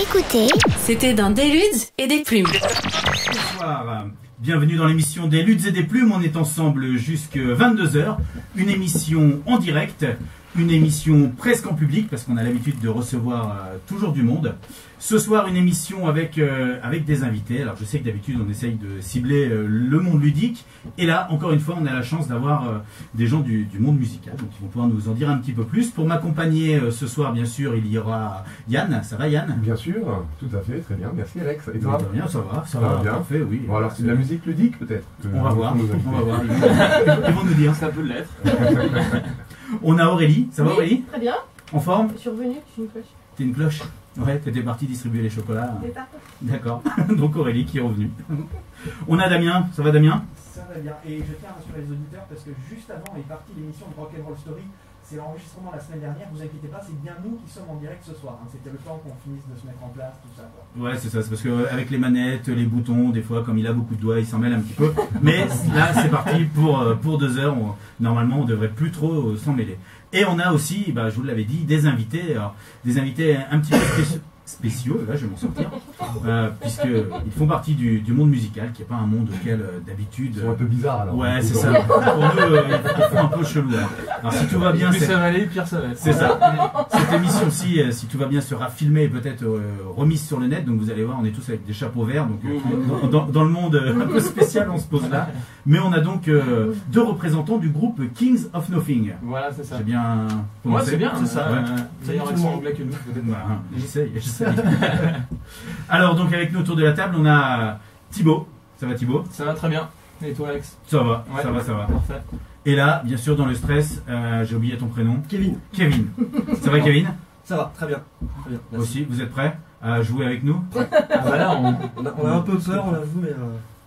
écoutez, c'était dans Des Ludes et des Plumes. Bonsoir, bienvenue dans l'émission des Ludes et des Plumes. On est ensemble jusqu'à 22 h. Une émission en direct, une émission presque en public parce qu'on a l'habitude de recevoir toujours du monde. Ce soir, une émission avec des invités. Alors je sais que d'habitude on essaye de cibler le monde ludique. Et là, encore une fois, on a la chance d'avoir des gens du monde musical. Donc ils vont pouvoir nous en dire un petit peu plus. Pour m'accompagner ce soir, bien sûr, il y aura Yann. Ça va Yann? Bien sûr, tout à fait, très bien. Merci Alex. Et toi? Bien, ça va bien. Parfait, oui. Bon, alors c'est de la musique ludique peut-être? On va voir. Ils vont nous dire. Ça peut l'être. On a Aurélie. Ça va Aurélie? Très bien. En forme? Je suis revenue, je suis une cloche. T'es une cloche? Ouais, t'étais parti distribuer les chocolats. D'accord. Donc Aurélie qui est revenue. On a Damien. Ça va Damien? Ça va bien. Et je tiens à rassurer les auditeurs parce que juste avant est partie l'émission de Rock'n'Roll Story. C'est l'enregistrement la semaine dernière. Vous inquiétez pas, c'est bien nous qui sommes en direct ce soir. C'était le temps qu'on finisse de se mettre en place, tout ça. Quoi. Ouais, c'est ça. C'est parce qu'avec les manettes, les boutons, des fois, comme il a beaucoup de doigts, il s'en mêle un petit peu. Mais là, c'est parti pour 2 heures. Normalement, on devrait plus trop s'en mêler. Et on a aussi, je vous l'avais dit, des invités. Alors, des invités un petit peu spéciaux, là je vais m'en sortir, puisqu'ils font partie du monde musical, qui n'est pas un monde auquel d'habitude... Ils sont un peu bizarres alors. Ouais, c'est ça. Pour nous, ils font un peu chelou. Alors si tout va bien... Plus ça va aller, pire ça va être. C'est ça. Cette émission-ci, si tout va bien, sera filmée et peut-être remise sur le net, donc vous allez voir, on est tous avec des chapeaux verts, donc dans le monde un peu spécial, on se pose là. Mais on a donc 2 représentants du groupe Kings of Nothing. Voilà, c'est ça. J'ai bien... Ouais, c'est bien, c'est ça. Ouais. Ça ira avec son anglais que nous, peut-être. J'essaye. Alors donc avec nous autour de la table on a Thibaut. Ça va Thibaut? Ça va très bien. Et toi Alex? Ça va, ouais. ça va. Parfait. Et là, bien sûr dans le stress, j'ai oublié ton prénom. Kevin. Ça va Kevin? Ça va, très bien. Très bien, merci. Aussi, vous êtes prêts à jouer avec nous? Voilà, on a un peu peur, on l'avoue, mais...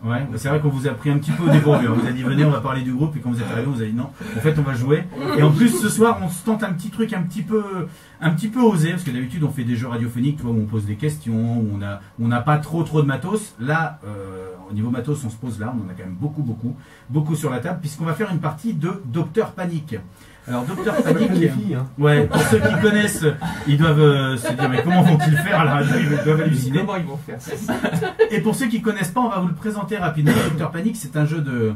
Ouais, c'est vrai qu'on vous a pris un petit peu au dépourvu. On vous a dit venez, on va parler du groupe, et quand vous êtes arrivé, on vous a dit non. En fait, on va jouer. Et en plus, ce soir, on se tente un petit truc un petit peu osé, parce que d'habitude, on fait des jeux radiophoniques, tu vois, où on pose des questions, où on n'a pas trop de matos. Là, au niveau matos, on se pose là, on en a quand même beaucoup sur la table, puisqu'on va faire une partie de Docteur Panic. Alors Docteur Panic, ouais, pour ceux qui connaissent, ils doivent se dire mais comment vont-ils faire à la radio, ils doivent halluciner. Comment ils vont faire ça? Et pour ceux qui connaissent pas, on va vous le présenter rapidement. Docteur Panic, c'est un jeu de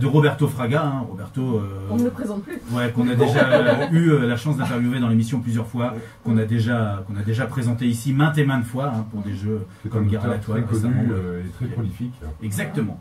Roberto Fraga. Hein. Roberto, on ne le présente plus. Ouais, qu'on a déjà eu la chance d'interviewer dans l'émission plusieurs fois, qu'on a déjà présenté ici maintes et maintes fois pour des jeux comme Guerre à la toile récemment. Et très prolifique. Exactement.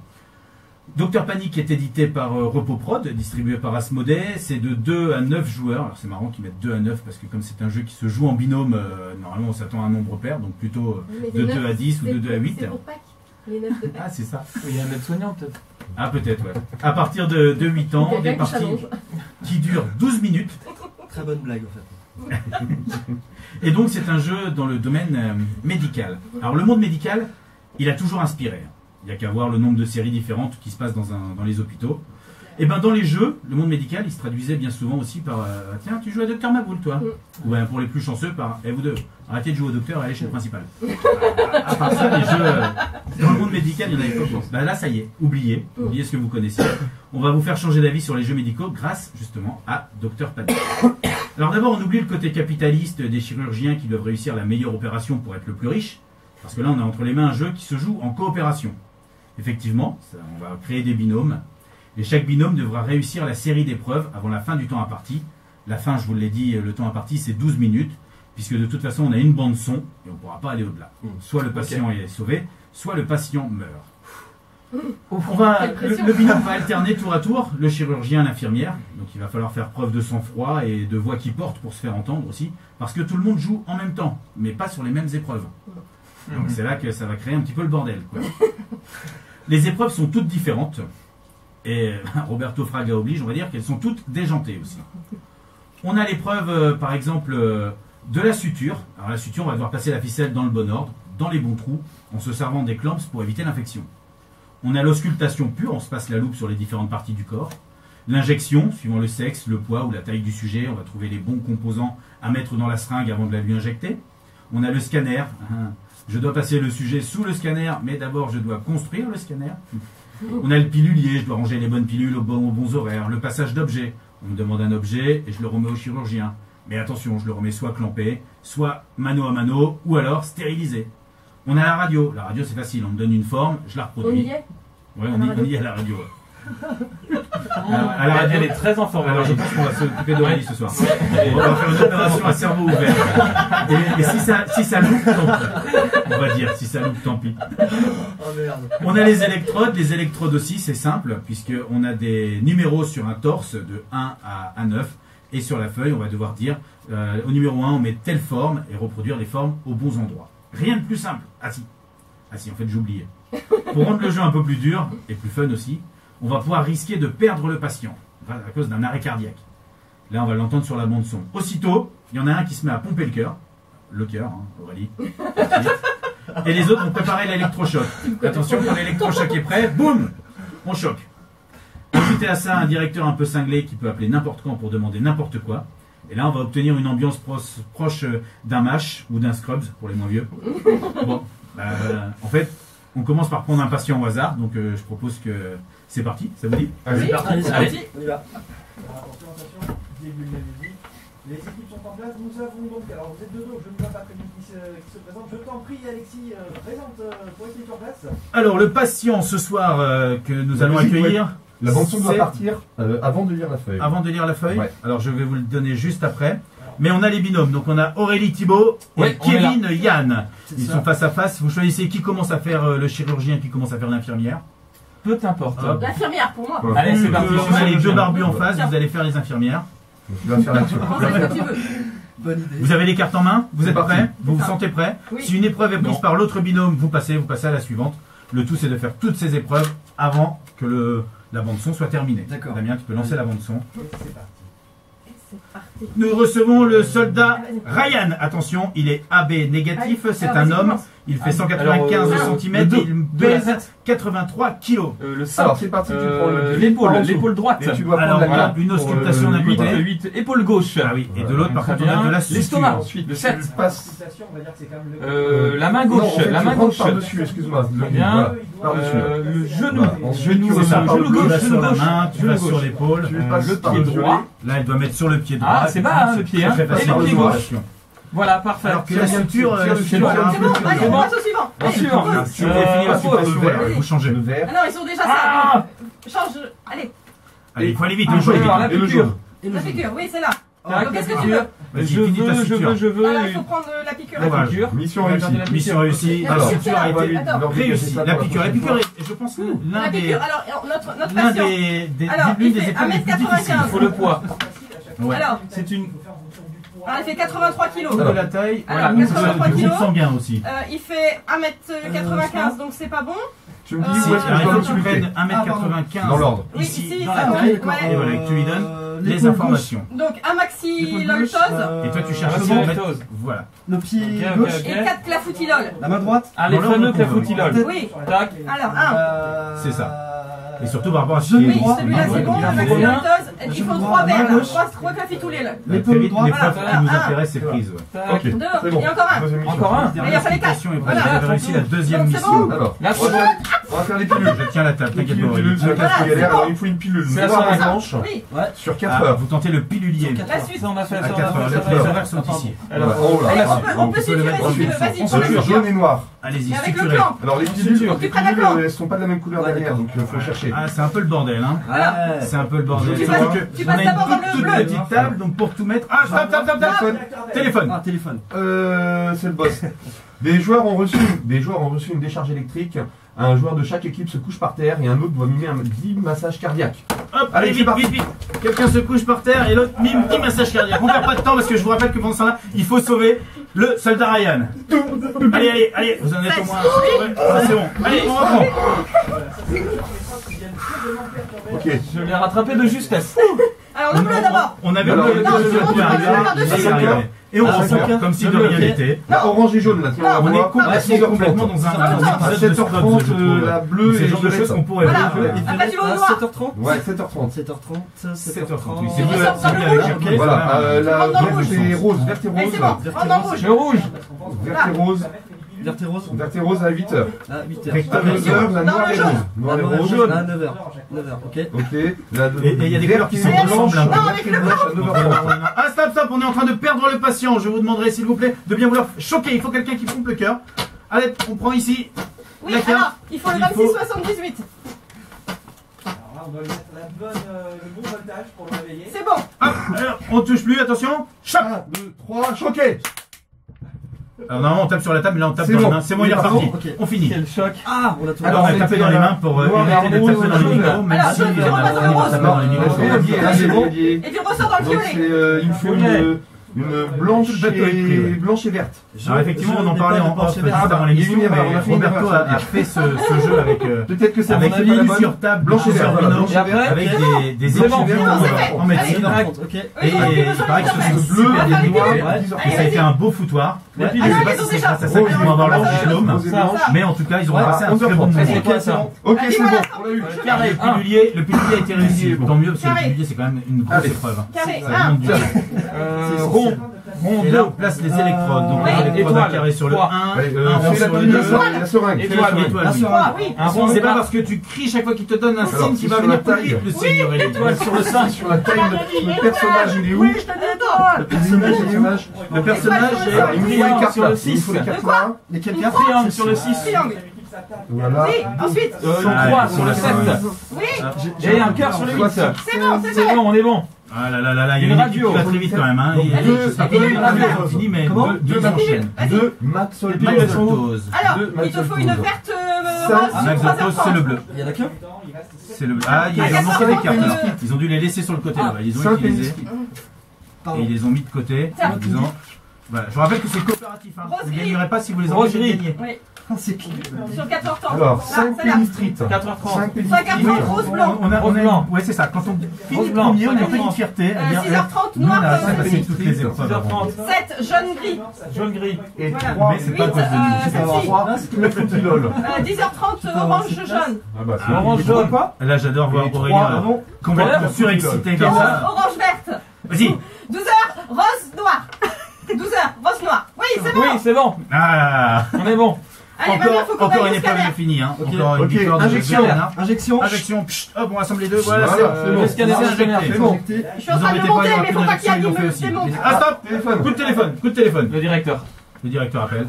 Docteur Panic est édité par Repoprod, distribué par Asmodée. C'est de 2 à 9 joueurs. Alors c'est marrant qu'ils mettent 2 à 9 parce que comme c'est un jeu qui se joue en binôme, normalement on s'attend à un nombre pair, donc plutôt de 2 à 10 ou de 2 à 8. C'est pour Pâques, les 9 de Pâques. Ah c'est ça. Il y a un aide-soignant peut-être. Ah peut-être, ouais. À partir de 8 ans, des parties qui durent 12 minutes. Très bonne blague en fait. Et donc c'est un jeu dans le domaine médical. Alors le monde médical, il a toujours inspiré. Il n'y a qu'à voir le nombre de séries différentes qui se passent dans les hôpitaux. Et dans les jeux, le monde médical, il se traduisait bien souvent aussi par tiens, tu joues à Docteur Maboul, toi. Ou pour les plus chanceux, par vous deux, arrêtez de jouer au docteur et allez chez le principal. À part ça, les jeux dans le monde médical, il y en avait pas beaucoup. Là, ça y est, oubliez ce que vous connaissez. On va vous faire changer d'avis sur les jeux médicaux grâce justement à Docteur Panic. Alors d'abord, on oublie le côté capitaliste des chirurgiens qui doivent réussir la meilleure opération pour être le plus riche. Parce que là, on a entre les mains un jeu qui se joue en coopération. Effectivement, on va créer des binômes. Et chaque binôme devra réussir la série d'épreuves avant la fin du temps imparti. La fin, je vous l'ai dit, le temps imparti, c'est 12 minutes. Puisque de toute façon, on a une bande son et on ne pourra pas aller au-delà. Soit le patient est sauvé, soit le patient meurt. Le binôme va alterner tour à tour, le chirurgien et l'infirmière. Donc il va falloir faire preuve de sang-froid et de voix qui porte pour se faire entendre aussi. Parce que tout le monde joue en même temps, mais pas sur les mêmes épreuves. Donc c'est là que ça va créer un petit peu le bordel, quoi. Les épreuves sont toutes différentes. Et Roberto Fraga oblige, on va dire qu'elles sont toutes déjantées aussi. On a l'épreuve, par exemple, de la suture. Alors la suture, on va devoir passer la ficelle dans le bon ordre, dans les bons trous, en se servant des clamps pour éviter l'infection. On a l'auscultation pure, on se passe la loupe sur les différentes parties du corps. L'injection, suivant le sexe, le poids ou la taille du sujet, on va trouver les bons composants à mettre dans la seringue avant de la lui injecter. On a le scanner. Je dois passer le sujet sous le scanner, mais d'abord je dois construire le scanner. On a le pilulier, je dois ranger les bonnes pilules aux bons horaires. Le passage d'objets. On me demande un objet et je le remets au chirurgien. Mais attention, je le remets soit clampé, soit mano à mano, ou alors stérilisé. On a la radio. La radio, c'est facile. On me donne une forme, je la On reproduis. y est. Ouais, on y est à la radio. Ouais. À la Elle radio, est très informée. alors je pense qu'on va s'occuper d'Aurélie ce soir. On va faire une opération à cerveau ouvert. Et si ça loupe, tant pis. On va dire, si ça loupe, tant pis. Oh merde. On a les électrodes. Les électrodes aussi, c'est simple, puisqu'on a des numéros sur un torse de 1 à 9. Et sur la feuille, on va devoir dire, au numéro 1, on met telle forme et reproduire les formes aux bons endroits. Rien de plus simple. Ah si, en fait, j'oubliais. Pour rendre le jeu un peu plus dur, et plus fun aussi, on va pouvoir risquer de perdre le patient à cause d'un arrêt cardiaque. Là, on va l'entendre sur la bande son. Aussitôt, il y en a un qui se met à pomper le cœur. Le cœur, hein, Aurélie. Et les autres vont préparer l'électrochoc. Attention, quand l'électrochoc est prêt, boum, on choque. Ajoutez à ça un directeur un peu cinglé qui peut appeler n'importe quand pour demander n'importe quoi. Et là, on va obtenir une ambiance proche d'un MASH ou d'un Scrubs pour les moins vieux. Bon, en fait, on commence par prendre un patient au hasard. Donc, je propose que c'est parti. Ça vous dit? Allez. Oui, Allez, c'est allez. parti. On y va. Alors, attention, début de la musique. Les équipes sont en place. Nous avons donc, alors vous êtes deux autres, je ne vois pas très bien qui se présente. Je t'en prie, Alexis, présente pour essayer sur place. Alors, le patient ce soir que nous allons musique, accueillir, La bande-son doit c'est- partir avant de lire la feuille. avant de lire la feuille. Ouais. Alors, je vais vous le donner juste après. Mais on a les binômes. Donc, on a Aurélie Thibault et Ouais, on est là. Kevin Yann. C'est Ils ça. sont face à face. Vous choisissez qui commence à faire le chirurgien, qui commence à faire l'infirmière. Peu t'importe. Hop. L'infirmière pour moi. Ouais. Allez, c'est parti. On a les deux barbus en face. Vous allez faire les infirmières. Tu vas faire l'action. Prends celle que tu veux. Bonne idée. Vous avez les cartes en main. Vous C'est êtes parti. prêts? Vous vous ça. sentez prêts? Oui. Si une épreuve est prise Non. par l'autre binôme, vous passez à la suivante. Le tout, c'est de faire toutes ces épreuves avant que la bande-son soit terminée. D'accord. Damien, tu peux lancer la bande-son. Et c'est parti. C'est parti. Nous recevons le soldat Ryan. Attention, il est AB négatif, Allez, c'est alors, un vas-y, homme. commence. Il fait Alors, 195 cm et il de la pèse tête. 83 kilos. Le Alors, soc. c'est parti, tu prends le L'épaule, par en dessous. l'épaule droite. Et tu dois Alors, prendre la voilà, carte une pour, auscultation d'un 8, côté. 8, épaule gauche. Ah oui, et de l'autre, par Très contre, on a de bien. la L'estomac suture. ensuite. Le 7. Passe. Consultation, on va dire que c'est quand même le. La main Non, en gauche. fait, La tu main rentres gauche. par-dessus, excuse-moi. Très bien. Voilà, par-dessus. Le genou. Voilà. Ensuite, Genou, tu C'est ça, genou tu gauche, vas genou sur la gauche. main, tu Genou vas sur gauche. l'épaule. Tu passes Le par pied le droit. Là, elle doit mettre sur le pied droit. Ah, c'est bas, hein, le pied, hein. Très Et facile. le pied de gauche. rotation. Voilà, parfait. Alors que la suture, tire la le suture, pied est un droit. C'est peu bon, plus allez, grande. on passe au suivant. Bien Allez, sûr. propose. La suture définit la suppression, le vert. vous changez. Le vert. Ah non, ils sont déjà Ah ça. Change. Allez, Allez, il faut aller vite, Ah, le jaune. alors, la Et le piqûre. jaune. Et le la jaune. piqûre, oui, c'est là. Tac, Donc, qu'est-ce la que tu piqûre. veux? Vas-y, Je finis ta veux, suture. Alors, il faut prendre la piqûre. Dommage. Mission On va réussie. garder la Mission réussie. La Alors, suture a été- attends. réussie. La piqûre est, je pense, La l'un des, piqûre. Alors, notre l'un patient. l'une Alors, il des fait épreuves les plus 1m95. difficiles. Il faut le poids. Ouais. Alors, C'est une. il fait 83 kilos. De la taille, Alors, voilà, 83 du groupe kilos. sanguin aussi. Il fait 1m95, donc c'est pas bon. Tu me dis Si, où est-ce que Alors, je il dois faut que tu m'occuper prennes 1m95 Dans l'ordre. Oui, ici, ici, dans ça, la ouais. taille, Ouais. et voilà, que tu lui donnes les informations. Donc, un maxilloletose Et toi, tu cherches Ah, à c'est bon. mettre, voilà. Le pied Ok, gauche. ok. et 4 clafoutilol. La main droite. Ah, les Dans l'ordre fameux qu'on veut. clafoutilol. Oui. Tac. Alors, un. C'est ça. Et surtout par rapport à ce qui Genou est Oui, droit. celui-là c'est bon, Il la a fait maxilloletose. Il faut Genou 3 droit, main verres, gauche. 3 clafoutilol. L'épaule droite. L'épreuve Voilà. qui nous Un. intéresse, c'est prise. Ouais. Tac. Ok, 2, c'est bon. et encore un. Deuxième mission. Encore un. Mais il a fallu 4. Question est Voilà. prête. Vous avez réussi la deuxième Donc, c'est mission. bon. Alors, Là, on va faire les pilules. Je tiens la table, Les t'inquiète pas. pilules, c'est la Voilà, carte c'est galère. bon. Alors, il faut une pilule C'est noire ça, et blanche Oui, sur 4 Ah, heures. vous tentez le pilulier. la suite. Ça, on a fait À ça. 4 heures. Les horaires sont ici. Alors, Oh là Allez, là. on peut suivre si tu veux. Vas-y, prends la Ensuite, jaune et noir. Allez-y, Et avec le suturez. clan. Alors, les Faut pilules, que tu prennes la clan. elles sont pas de la même couleur derrière, donc il faut chercher. Ah, c'est un peu le bordel, hein. Ouais. C'est un peu le bordel. Tu Sauf passes- que tu on passes a d'abord une dans le toute bleu. petite table, donc pour tout mettre. Ah, stop, stop, stop, stop. Téléphone. Ah, téléphone. C'est le boss. Des joueurs ont reçu une décharge électrique. Un joueur de chaque équipe se couche par terre et un autre doit mimer un 10 massages cardiaques. Hop, Allez, allez, c'est vite, parti. vite, vite. Quelqu'un se couche par terre et l'autre mime 10 massages cardiaques. On perd pas de temps parce que je vous rappelle que pendant ce temps-là, il faut sauver le soldat Ryan. Allez, allez, allez, vous en êtes au moins. Ouais, ça, c'est bon. Allez, on reprend. Ok. Je l'ai rattrapé de justesse. Alors, le bleu d'abord. On avait Alors, le non, bleu c'est bon, qui est arrivé. tu vas par-dessus. Il est arrivé. Et on Ah, reprend c'est comme si de Le bleu, rien ok. n'était. La orange et jaune, là, tiens, on On la est voit. complètement dans un À épisode de 7h30, Scrubs, je trouve. la bleue C'est et le genre de violette. choses qu'on pourrait Voilà. voir. Après, tu vas au noir. 7h30. Ouais, 7h30. 7h30. 7h30, oui. C'est mieux- ça, c'est mieux le avec rouge. le Voilà, la Rentre dans le verte rouge. et rose, verte et Allez, rose. c'est bon, rentre dans le rouge. Le rouge. Verte et rose. Vert et rose. Vert et rose à 8h. À 8h. À 9h, la noire et rose. Noire et rose. À 9h. 9h, ok. Ok. Et il y a des couleurs qui sont ensemble. Vert et blanche à 9h30. Ah, stop, on est en train de perdre le patient. Je vous demanderai, s'il vous plaît, de bien vouloir choquer. Il faut quelqu'un qui pompe le cœur. Allez, on prend ici. Oui, La carte. alors, il faut le Il faut- 2678. Alors là, on doit lui mettre le bon voltage pour le réveiller. C'est bon. Hop, alors, on touche plus, attention. Choc. 1, 2, 3, choqué. Alors, normalement, on tape sur la table, mais là, on tape C'est dans les bon. mains. C'est bon, il est Oui, reparti. ok. On finit. Quel choc. Ah, on a tout. Alors, on va taper dans les mains pour noir et éviter de rose, taper dans les jaune. micros, même Alors, si je on repasse a dans le tapé rose. dans les micros. Et tu ressors dans le Donc violet. il me faut une blanche et verte. Alors effectivement, on en parlait en off juste avant l'émission, il y a une erreur, mais on a fait une Roberto erreur, a fait ce jeu avec Peut-être que c'est avec mon avis, ligne pas la sur bonne. table, Blanche et sur vert, voilà, Rhino, blanche et vert. avec des C'est bon, échantillons c'est bon. en médecine. Ok. Et Oui, on a plus besoin pareil de que faire ce ça. Bleu On va et faire les noir, pilules. à 10h30. Et ça a été un beau foutoir. Ouais. Et je Ah sais non, pas ils si ont c'est déjà- grâce à ça qu'ils vont avoir leur Rose et diplôme, blanche. Ça. mais en tout cas, ils ont Ouais, passé un très 11h30. bon moment. C'est quoi ça? Ok, Ah, c'est dis-moi bon, la on l'a eu. Carré, le pilulier a été réussi. Tant mieux, parce que le Carré. pilulier, c'est quand même une grosse Allez. épreuve. Carré. Ça demande du temps. Rond. Rond Et là, 2. on place les électrodes. Donc, Oui. l'électrode Étoile. carré sur le 1, Trois. Allez, un rond fais la sur le petite 2. la seringue. Étoile, Fais la étoile, oui. Ah oui. Un rond, C'est pas parce que tu cries chaque fois qu'il te donne un Alors, signe qu'il c'est va sur la venir plus taille. vite, le signe aurait l'étoile sur le 5. Sur la taille, le personnage, il est où? Oui, je te dis attends. Le personnage. Le personnage Étoile sur le est cinq. Il me faut les Triangle cartes sur là. le Il me faut les 6. cartes là. Lesquelles Une cartes? Triangle sur le 6. Triangle. Voilà. Oui, ensuite. Le Ah, 3 sur sur le le 7. Oui, Et un cœur sur le 8. c'est bon, c'est C'est fait. bon, on est bon. Ah là là là là, il y a Une une radio. équipe qui va très vite quand même. Hein. Donc, Il y a- deux, je sais pas ça combien fait de radios une sont finis, mais Comment deux Deux enchaînent. Vas-y. Deux Maxol Max Pose. Dose. Alors, Deux il te faut une Maxol verte Ça, rose Max sur Dose, c'est le bleu. Il y en a qu'un? C'est le bleu. Ah, ils ont manqué des cartes là. Ils ont dû les laisser sur le côté là-bas. Ils les ont utilisés et ils les ont mis de côté en disant. Voilà. Je vous rappelle que c'est coopératif. Hein. Vous ne gagnerez pas si vous les empêchez de Rose gagner. Oui, C'est clair. sur 4h30. Alors, 5 Penny Street. 4h30. 5 Penny 5h30, rose blanc. On a blanc. ouais, c'est ça. Quand on finit Rose blanc. premier, on a une 5h30. petite fierté. Eh bien, 6h30, nous, on noir, a rose. passé toutes les épreuves. 6h30. 7, jaune gris. Jaune gris. Et Voilà. 3. Mais c'est pas à 8, cause de nous. C'est pas celle-ci. 3. Le petit lol. 10h30, orange jaune. Ah bah c'est Orange jaune. quoi? Là, j'adore voir Et 3, Aurélien pardon. complètement Voilà. surexcité comme ça. Orange verte. Vas-y. 12h, rose noir. 12h, rose noir. Oui, c'est bon. Oui, c'est bon. Ah. On est bon. Allez, maintenant, il faut qu'on Encore aille une au épreuve scanner. de fini. Hein. Ok. Encore une Ok, victoire de injection. Bernard. Injection. Injection. Pchit, hop, on rassemble les deux. Voilà, Voilà, c'est c'est bon. Le scanner c'est injecté. injecté. C'est bon. Je suis en Vous train de embêtez le pas, monter, il y aura mais plus faut pas qu'il y ait d'injection, ils l'ont fait du aussi. démon. Ah stop. Téléphone. Coup de téléphone. Coup de téléphone. Le directeur. Le directeur appelle.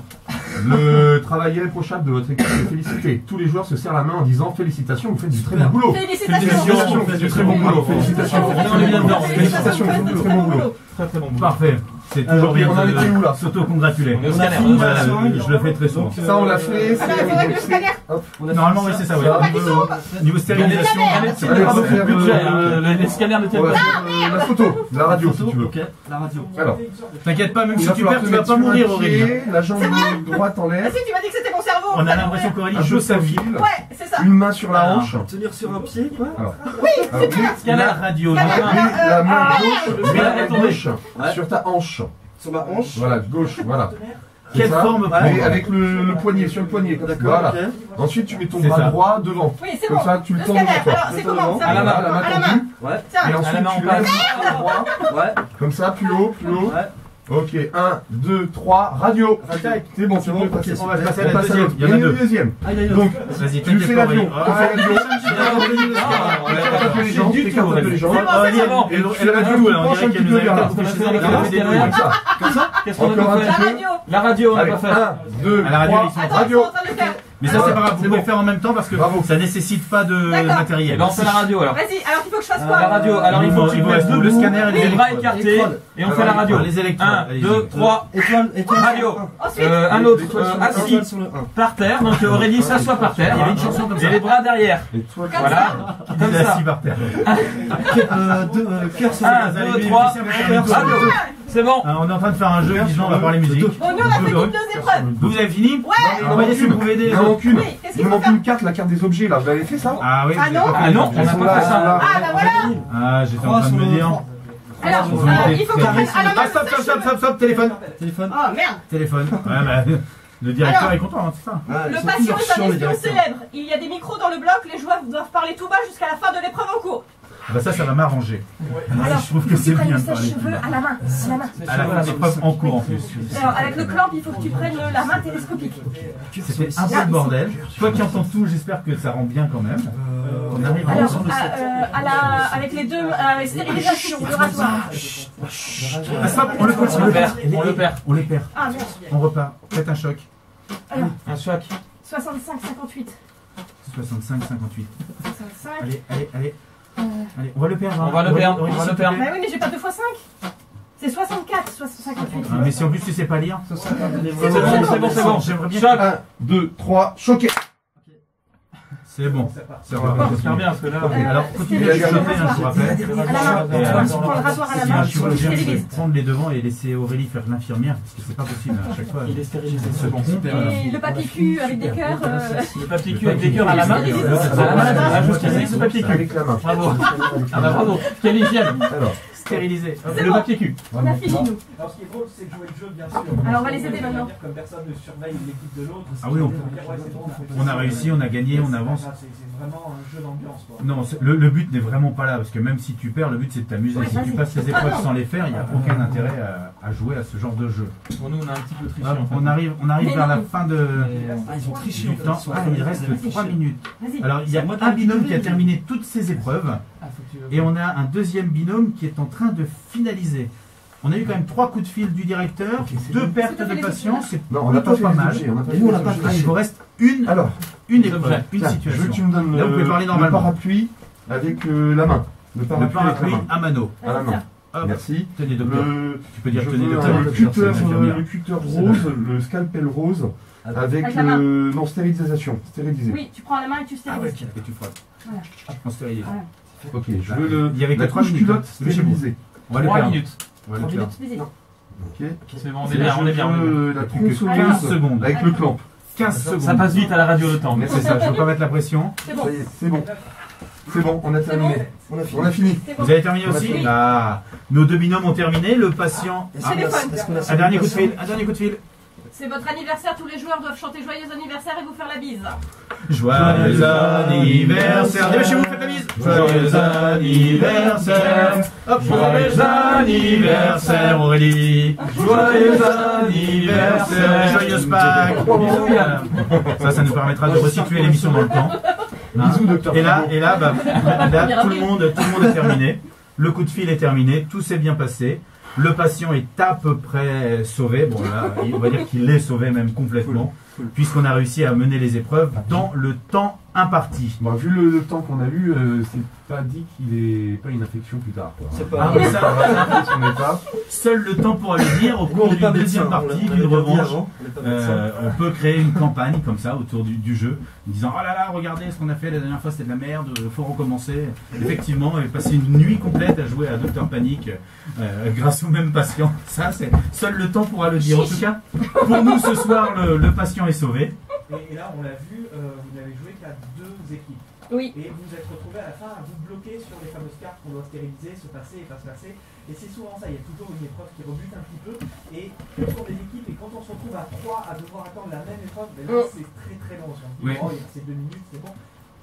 Le travail irréprochable de votre équipe est félicité. Tous les joueurs se serrent la main en disant félicitations, vous faites du très bon boulot. Félicitations. Vous faites du très bon boulot. Félicitations, vous faites du très bon boulot. Félicitations, vous faites du très bon boulot. Très très bon. Parfait. C'est Alors, toujours bien on en était où, là de s'auto-congratuler. On est au scanner. Voilà, je le fais très souvent. Ça, on l'a fait. Alors, il faudrait que le scanner. Normalement, oui, c'est ça. Faut pas Ouais. qu'il tombe. Niveau stérilisation, Allez, C'est allez, pas on va beaucoup de faire, budget. hein. Les scanners ne On tiennent va pas. faire la photo, la radio si tu veux. Ok, la radio. Alors, t'inquiète pas, même il si va tu falloir perds, te tu vas mettre pas sur mourir, un Aurélien. pied, la jambe droite en l'air, Ah si, tu m'as dit que c'était mon cerveau. On a l'impression qu'Aurélie un joue peu sa vie. fil, Ouais, c'est ça. une main sur la Voilà. hanche. Tenir sur un pied, quoi. Alors, Scanner. La radio. Scanner. donc, oui, la main Ah, gauche, mais la elle est main tombée. gauche sur ta hanche. Sur ma hanche. Voilà, gauche, voilà. Quelle C'est ça. forme Mais prendre avec le poignet, sur le poignet. D'accord, Voilà. ok. Ensuite, tu mets ton C'est bras ça. droit devant. Oui, c'est Comme bon. ça, tu le Le tends scanner. devant toi. Alors, c'est comment ça À la main, À la main. Ouais, Et Tiens. ensuite, la main en tu place. lèves le bras droit. ouais. Comme ça, plus haut, plus haut. Ouais. Ok, 1, 2, 3, radio. C'est bon, C'est tu bon, peux passer. ok, On va passer à On la passe à deuxième. l'autre. Il y en a deux. une deuxième. Aïe, aïe, aïe. Donc, Vas-y, tu t'inquiète fais pas, l'avion. Aurélie. Tu fais l'avion. Ah, T'écartes un peu les jambes, du t'écartes tout, un peu les Aurélie. jambes. Aurélie, c'est bon. elle a du tout, là. On dirait qu'elle nous a vers là. fait des Comme ça. Comme ça. Qu'est-ce qu'on Encore a un fait La petit peu. radio. La radio, on n'a Allez, pas fait. 1, 2, À la radio, 3, ils sont Attends, ils radio. sont en train de le faire. Mais ça, c'est pas grave. Vous C'est pouvez bon. faire en même temps parce que Bravo. ça nécessite pas de D'accord. Et matériel. ben on fait la radio alors. Vas-y, alors il faut que je fasse La quoi radio, alors il faut que tu Il te vous mettes reste le debout, scanner et les les bras électrodes. écartés, Électrodes. et on fait la radio. Les électrodes. 1, allez-y. 2, 3, Étoile, étoile. radio. Ensuite, Un autre Étoile sur le assis Étoile sur le 1. par terre, donc Aurélie s'assoit par terre. Il y avait une chanson comme ça. Et les bras derrière. Et toi, comme Voilà, ça. comme Il est ça. assis par terre. Cœur sur le 1, Allez, 2, les 3, musiciens, vous fermez tout. radio. C'est bon. On est en train de faire un jeu, disons, on va parler musique. Bon, nous on a fait toutes nos épreuves. Vous avez fini Ouais. Alors, voyez si vous pouvez aider Il les en autres. manque une. Oui, qu'est-ce Il qu'il me faut manque faire une carte, la carte des objets là. Vous avez fait ça? Ah oui, Ah vous non. avez pas Ah fait. non, on Ils n'a sont pas là, fait ils sont ça. là. Ah bah voilà. Ah, j'étais en train de me dire. Alors, Ils ont été il faut que très- je prenne à la main. Ah, stop, téléphone. Téléphone. Oh merde. Téléphone. Ouais, bah, le directeur Alors. est content, hein, c'est ça. Ah, ils Le sont patient toujours est chiants, un les espion directeurs. célèbre. Il y a des micros dans le bloc, les joueurs doivent parler tout bas jusqu'à la fin de l'épreuve en cours. Bah ça va m'arranger. Alors, Je trouve que c'est tu prennes bien le de parler sèche-cheveux plus bas. à la main. À la fin des preuves en cours en plus. Alors, avec le clamp, il faut que tu prennes la main télescopique. C'était un peu le bordel. Toi qui entends tout, j'espère que ça rend bien quand même. On arrive vraiment Alors, sur le avec les deux, stérilisation, le rasoir. Ah, stop, on le perd, On le perd. On les perd. Ah, merde. On repart. Faites un choc. Alors, Un choc. 65, 58. 65, 58. 65. Allez. Allez, on va le perdre. On va le perdre. Aurélie, On va s'il le te perdre. plaît. Bah oui, mais j'ai pas 2 fois 5. C'est 64, 58. Ah, mais si en plus tu sais pas lire. C'est bon. J'aimerais bien. Choc. 1, 2, 3, choqué. C'est bon. Ça va. J'espère bien parce que là. Alors, continuez à chuchoter, hein, je vous rappelle. À la main. Et, Tu prends le rasoir à la main, si tu je viens stérilises. prendre les devants et laisser Aurélie faire l'infirmière, parce que c'est pas possible à chaque fois. Il est stérilisé. Ce con. Et le papier cul avec des cœurs. Le papier cul avec des cœurs à la main. À la main. Ah, je sais ce papier cul. Avec la main. Bravo. Ah bah bravo. Quelle hygiène. Alors, Stérilisé. C'est Le bon. papier cul. On a fini, nous. Alors, ce qui est drôle, c'est de jouer le jeu, bien sûr. Alors, on va les aider maintenant. Comme personne ne surveille l'équipe de l'autre. Ah oui, on peut dire, ouais, c'est bon, On a réussi, on a gagné, on avance. C'est vraiment un jeu d'ambiance, quoi. Non, le but n'est vraiment pas là, parce que même si tu perds, le but c'est de t'amuser. Oui, Si tu vas-y. passes les épreuves sans les faire, il n'y a aucun intérêt à jouer à ce genre de jeu. Pour nous, on a un petit peu triché. Ah, en fait. on arrive Mais vers la non. fin de, Ils ont triché du temps. Ah, il reste 3 minutes. Vas-y. Alors, il y a un binôme qui a terminé toutes ses épreuves, Ah, faut que tu- et on a un deuxième binôme qui est en train de finaliser. On a eu quand même 3 coups de fil du directeur, 2 pertes C'est de fait les patients, c'est non, on n'a pas plutôt fait pas les mal. objets. On n'a pas Et fait nous, on les n'a pas objets. Ah, il vous reste une Alors, épreuve, une tiens, je veux que situation. tu me donnes Là, vous pouvez parler le normalement. parapluie avec la main. Le Le parapluie avec la parapluie main. à mano. À la main. Hop, Merci. tenez docteur. Tu peux dire Je tenez veux docteur. le cutter rose, le scalpel rose, avec Avec la main. non, stérilisation. Stérilisé. Oui, tu prends la main et tu stérilises. Et tu frottes. Voilà. On stérilise. Voilà. Ok, je veux Il y avait que la 3 couche minutes. culotte hein. Lâchez-vous. stérilisée. On va le 3 faire. minutes. On va le faire. Vas-y. Ok. C'est bon, on est bien, on est bien. Je veux la Plus que tronçonneuse 15 secondes. avec le clamp. 15 secondes. Ça passe vite à la radio le temps. Mais c'est ça, je veux pas mettre la pression. C'est bon. Ça y est, c'est bon. C'est bon, on a terminé. On a fini. On a fini. C'est bon. Vous avez terminé On a aussi fini. Ah, nos 2 binômes ont terminé. Le patient. Est-ce qu'on a- Téléphone. est-ce qu'on a Un dernier coup de salutations fil. Un dernier coup de fil. C'est votre anniversaire, tous les joueurs doivent chanter joyeux anniversaire et vous faire la bise. Joyeux anniversaire. Dépêchez-vous, faites la bise. Joyeux anniversaire. Hop, joyeux anniversaire, Aurélie. Joyeux anniversaire. Joyeuse Pâques. Ça nous permettra de resituer l'émission dans le temps. Hein. Bisous, docteur. Et là, bah, là, tout le monde est terminé. Le coup de fil est terminé. Tout s'est bien passé. Le patient est à peu près sauvé. Bon, là, on va dire qu'il est sauvé même complètement, puisqu'on a réussi à mener les épreuves dans le temps imparti. Bon, vu le temps qu'on a eu, c'est pas dit qu'il ait pas une infection plus tard. Quoi. C'est Ah, pas. mais ça, Son état. seul le temps pourra le dire au Nous, on cours n'est pas d'une médecin. deuxième On partie, l'avait d'une bien dit revanche. avant, on n'est pas médecin. On peut créer une campagne comme ça autour du jeu, en disant oh là là, regardez ce qu'on a fait la dernière fois, c'était de la merde, faut recommencer. Effectivement, et passer une nuit complète à jouer à Docteur Panic grâce au même patient. Ça, c'est seul le temps pourra le dire. En tout cas, pour nous ce soir, le patient est sauvé. Et là, on l'a vu, vous n'avez joué qu'à 2 équipes. Oui. Et vous vous êtes retrouvé à la fin à vous bloquer sur les fameuses cartes qu'on doit stériliser, se passer et pas se passer. Et c'est souvent ça, il y a toujours une épreuve qui rebute un petit peu. Et pour des équipes, et quand on se retrouve à 3 à devoir attendre la même épreuve, ben là c'est très très long. On se dit, Oui. oh, il reste 2 minutes, c'est bon.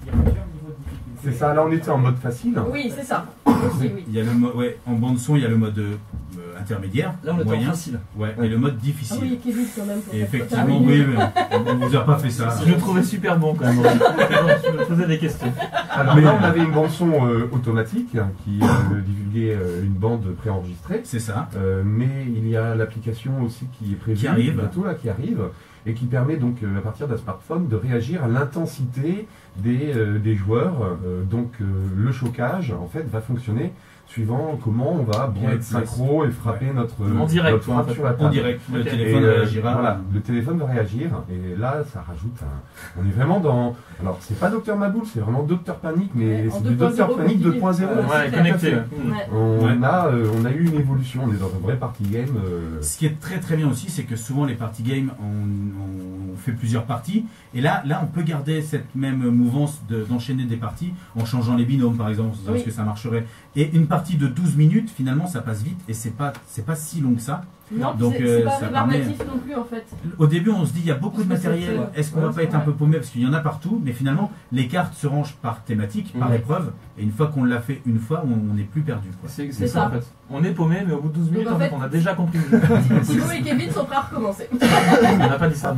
Il y a plusieurs niveaux de difficulté. C'est ça, là on était en mode facile. Oui, c'est ça. Aussi, oui. Il y a le ouais, en bande son, il y a le mode intermédiaire, Là, on est en moyen, facile. ouais, et le mode Ah difficile. oui, qui est vite quand même. pour Et faire effectivement, terminer. oui, mais on vous a pas fait ça. Je le trouvais super bon quand même. Je me posais des questions. Alors là on avait une bande son automatique hein, qui divulguait une bande préenregistrée. C'est ça. Mais il y a l'application aussi qui est prévue Qui arrive. bientôt là, qui arrive et qui permet donc à partir d'un smartphone de réagir à l'intensité des joueurs. Donc le chocage en fait va fonctionner suivant comment on va bien Ouais, être synchro et frapper notre, En direct, notre quoi, frappe en fait. sur la En table. direct, le Ok. téléphone Et, réagira. voilà, le téléphone va réagir et là ça rajoute un. On est vraiment dans. Alors c'est pas Docteur Maboul, c'est vraiment Docteur Panic, mais Ouais, en c'est du 2.0 Docteur Panic continue. 2.0. Ouais, c'est connecté. Ouais. On a eu une évolution, on est dans un vrai party game. Ce qui est très très bien aussi, c'est que souvent les party games, on fait plusieurs parties. Et là, on peut garder cette même mouvance d'enchaîner des parties en changeant les binômes par exemple, Oui. parce que ça marcherait. Et une partie de 12 minutes, finalement, ça passe vite et c'est pas si long que ça. Non, Donc, c'est pas ça permet... rébarbatif non plus en fait. Au début, on se dit il y a beaucoup de matériel, est-ce qu'on va pas être un peu paumé parce qu'il y en a partout, mais finalement, les cartes se rangent par thématique, par épreuve, et une fois qu'on l'a fait une fois, on n'est plus perdu. C'est ça en fait. On est paumé, mais au bout de 12 minutes, en fait, on a déjà compris. Simon et Kevin sont prêts à recommencer. On n'a pas dit ça.